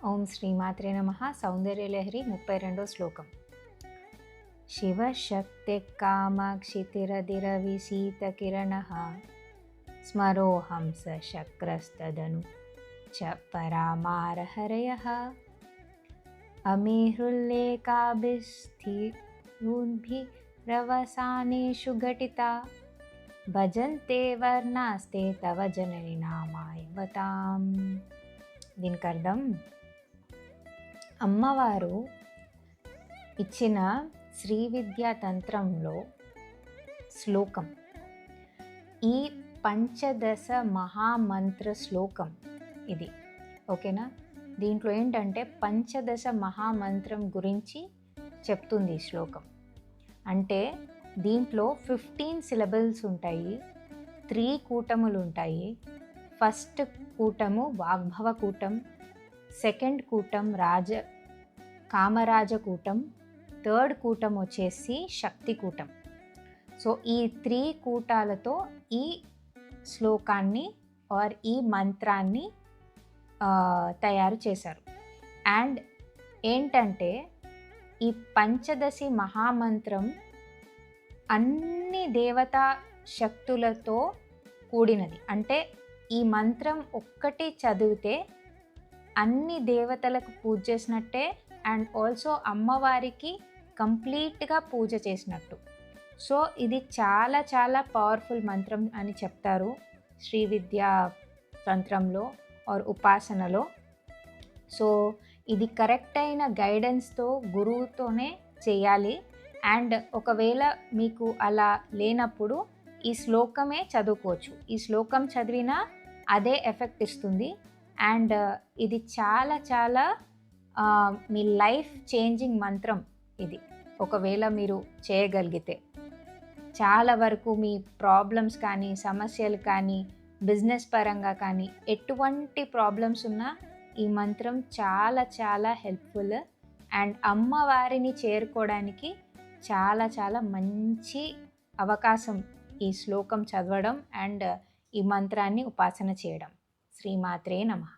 ఓం శ్రీమాత్రే నమః. సౌందర్యలహరి 32వ శ్లోకం. శివశక్తి కామాక్షితిరదిరవిశీతకిరణః స్మరోహం సశక్రస్తదను చ పరామారహరయః అమీహృల్లేకాభిస్థిరున్భిరవసానేషు ఘటితా భజంతే వర్ణాస్తే తవ జనని నామాయవతాం. దీనికి అర్థం, అమ్మవారు ఇచ్చిన శ్రీ విద్యా తంత్రంలో శ్లోకం, ఈ పంచదశ మహామంత్ర శ్లోకం ఇది. ఓకేనా? దీంట్లో ఏంటంటే పంచదశ మహామంత్రం గురించి చెప్తుంది ఈ శ్లోకం. అంటే దీంట్లో 15 సిలబల్స్ ఉంటాయి, 3 కూటములు ఉంటాయి. ఫస్ట్ కూటము వాగ్భవ కూటం, సెకండ్ కూటం కామరాజ కూటం, థర్డ్ కూటం వచ్చేసి శక్తి కూటం. సో ఈ 3 కూటాలతో ఈ శ్లోకాన్ని ఆర్ ఈ మంత్రాన్ని తయారు చేశారు. అండ్ ఏంటంటే ఈ పంచదశి మహామంత్రం అన్ని దేవతా శక్తులతో కూడినది. అంటే ఈ మంత్రం ఒక్కటి చదివితే అన్ని దేవతలకు పూజ చేసినట్టే, అండ్ ఆల్సో అమ్మవారికి కంప్లీట్గా పూజ చేసినట్టు. సో ఇది చాలా చాలా పవర్ఫుల్ మంత్రం అని చెప్తారు శ్రీ విద్యా తంత్రంలో ఆర్ ఉపాసనలో. సో ఇది కరెక్ట్ అయిన గైడెన్స్తో గురువుతోనే చేయాలి. అండ్ ఒకవేళ మీకు అలా లేనప్పుడు ఈ శ్లోకమే చదువుకోవచ్చు. ఈ శ్లోకం చదివినా అదే ఎఫెక్ట్ ఇస్తుంది. అండ్ ఇది చాలా చాలా మీ లైఫ్ చేంజింగ్ మంత్రం ఇది. ఒకవేళ మీరు చేయగలిగితే చాలా వరకు మీ ప్రాబ్లమ్స్ కానీ, సమస్యలు కానీ, బిజినెస్ పరంగా కానీ ఎటువంటి ప్రాబ్లమ్స్ ఉన్నా ఈ మంత్రం చాలా చాలా హెల్ప్ఫుల్. అండ్ అమ్మవారిని చేరుకోవడానికి చాలా చాలా మంచి అవకాశం ఈ శ్లోకం చదవడం అండ్ ఈ మంత్రాన్ని ఉపాసన చేయడం. శ్రీమాత్రే నమః.